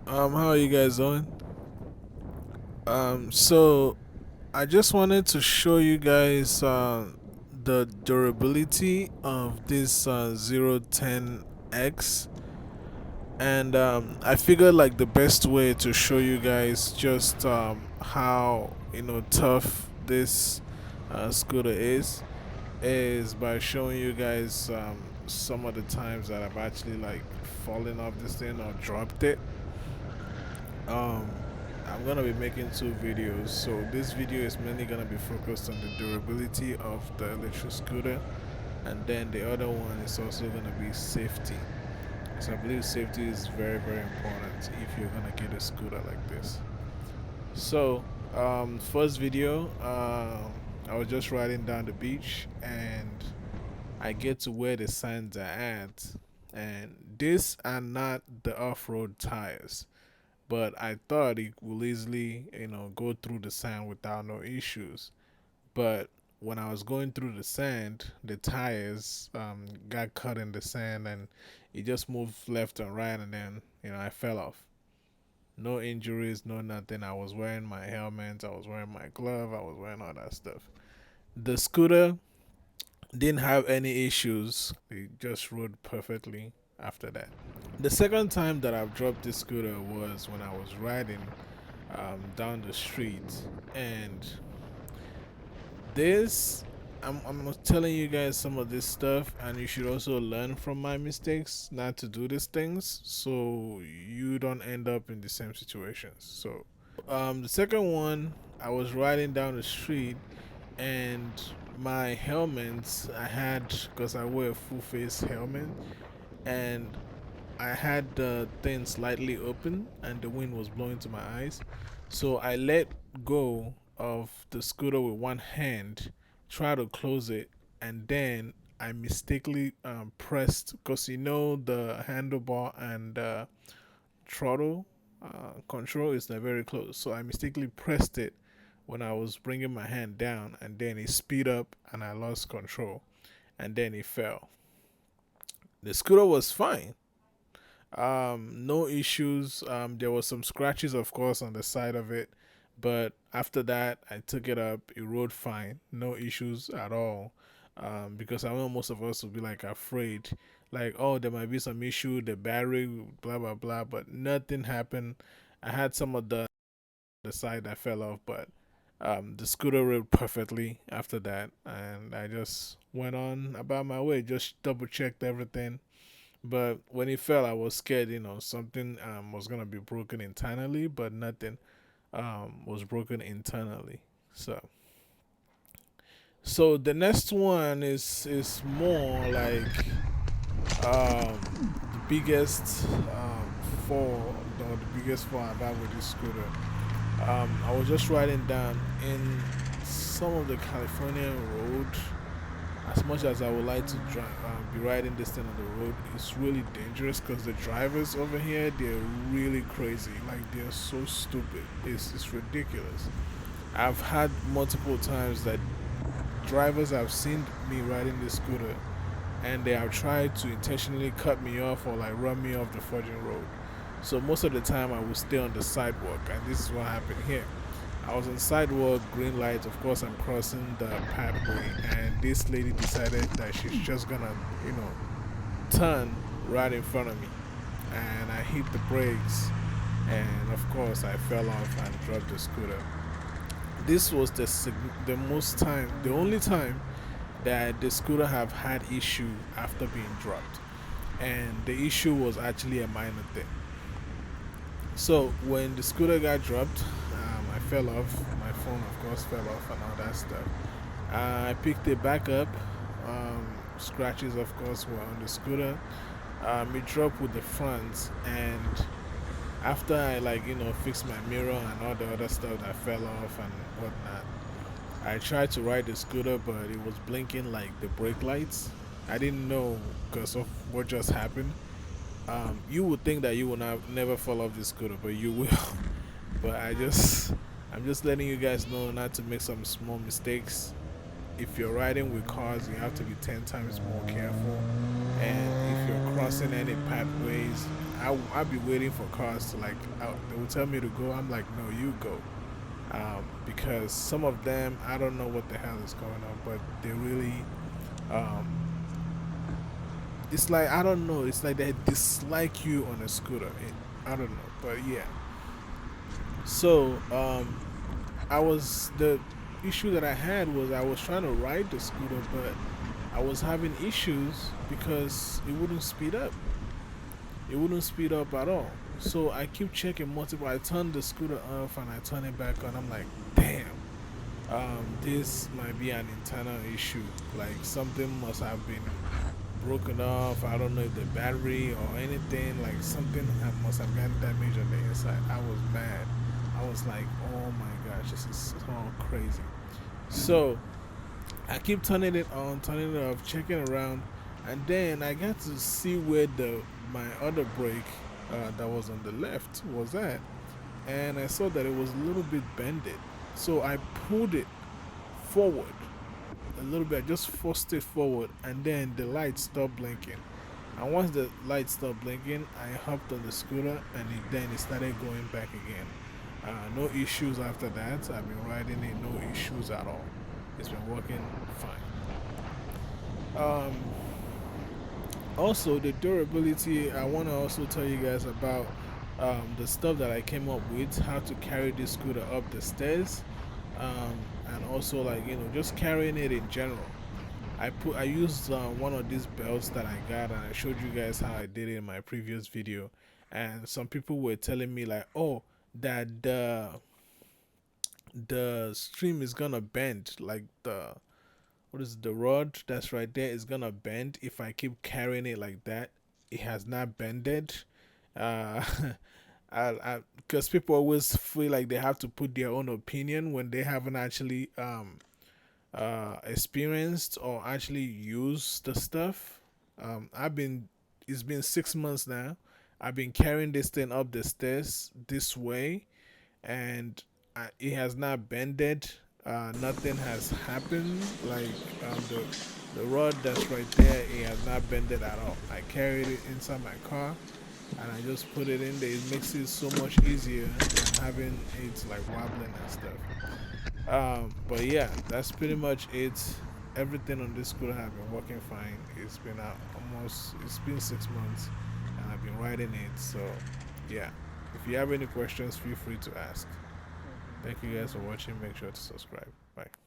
How are you guys doing? So I just wanted to show you guys the durability of this 010X, and I figured like the best way to show you guys just how tough this scooter is by showing you guys some of the times that I've actually like fallen off this thing or dropped it. um I'm gonna be making two videos. So this video is mainly gonna be focused on the durability of the electric scooter, and then the other one is also gonna be safety. So I believe safety is very very important if you're gonna get a scooter like this. So first video, I was just riding down the beach and I get to where the signs are at, and these are not the off-road tires, but I thought it will easily, go through the sand without no issues. But when I was going through the sand, the tires got cut in the sand and it just moved left and right, and then I fell off. No injuries, no nothing. I was wearing my helmet, I was wearing my glove, I was wearing all that stuff. The scooter didn't have any issues. It just rode perfectly after that. The second time that I've dropped this scooter was when I was riding down the street, and this I'm telling you guys some of this stuff, and you should also learn from my mistakes not to do these things so you don't end up in the same situations. So the second one, I was riding down the street, and my helmet I had, because I wear a full face helmet, and I had the thing slightly open and the wind was blowing to my eyes. So I let go of the scooter with one hand, try to close it, and then I mistakenly pressed, because the handlebar and throttle control is not very close. So I mistakenly pressed it when I was bringing my hand down, and then it speed up and I lost control, and then it fell. The scooter was fine. No issues. There was some scratches, of course, on the side of it, but after that, I took it up. It rode fine. No issues at all. Because I know most of us will be like afraid, like, oh, there might be some issue, the battery, blah blah blah, but nothing happened. I had some of the side that fell off, but the scooter rode perfectly after that, and I just went on about my way. Just double checked everything, but when it fell, I was scared, something was gonna be broken internally, but nothing was broken internally. So the next one is more like the biggest fall, the biggest fall I've had with this scooter. I was just riding down in some of the California road. As much as I would like to be riding this thing on the road, it's really dangerous because the drivers over here, they're really crazy. Like, they're so stupid. It's ridiculous. I've had multiple times that drivers have seen me riding this scooter and they have tried to intentionally cut me off or like run me off the fudging road. So most of the time I will stay on the sidewalk, and this is what happened here. I was on sidewalk, green light. Of course, I'm crossing the pathway, and this lady decided that she's just gonna, turn right in front of me, and I hit the brakes, and of course, I fell off and dropped the scooter. This was the only time that the scooter have had issue after being dropped, and the issue was actually a minor thing. So when the scooter got dropped, I fell off. My phone, of course, fell off and all that stuff. I picked it back up. Scratches, of course, were on the scooter. It dropped with the front, and after I fixed my mirror and all the other stuff that fell off and whatnot, I tried to ride the scooter, but it was blinking like the brake lights. I didn't know because of what just happened. You would think that you will never fall off this scooter, but you will. But I'm just letting you guys know not to make some small mistakes. if you're riding with cars, you have to be 10 times more careful. And if you're crossing any pathways, I'll be waiting for cars to they will tell me to go. I'm like, no, you go. Because some of them, I don't know what the hell is going on, but they really, um, it's like, I don't know, it's like they dislike you on a scooter. I don't know, but yeah. So, the issue that I had was I was trying to ride the scooter, but I was having issues because it wouldn't speed up. It wouldn't speed up at all. So I keep checking multiple. I turn the scooter off and I turn it back on. I'm like, damn, this might be an internal issue. Like something must have been broken off. I don't know if the battery or anything. Like something must have gotten damaged on the inside. I was mad. I was like, oh my gosh, this is so crazy. So I keep turning it on, turning it off, checking around, and then I got to see where the my other brake that was on the left was at, and I saw that it was a little bit bended. So I pulled it forward a little bit, I just forced it forward, and then the light stopped blinking. And once the light stopped blinking, I hopped on the scooter, and then it started going back again. No issues after that. I've been riding it, no issues at all. It's been working fine. Also, the durability, I want to also tell you guys about the stuff that I came up with, how to carry this scooter up the stairs, and also like just carrying it in general. I used one of these belts that I got, and I showed you guys how I did it in my previous video. And some people were telling me like, oh, that the stream is gonna bend, like the rod that's right there is gonna bend if I keep carrying it like that. It has not bended. Uh, because people always feel like they have to put their own opinion when they haven't actually experienced or actually used the stuff. It's been 6 months now. I've been carrying this thing up the stairs this way, and it has not bended. Nothing has happened. Like the rod that's right there, it has not bended at all. I carried it inside my car, and I just put it in there. It makes it so much easier than having it like wobbling and stuff. But yeah, that's pretty much it. Everything on this scooter has been working fine. It's been it's been 6 months, and I've been riding it. So yeah, if you have any questions, feel free to ask. Thank you guys for watching. Make sure to subscribe. Bye.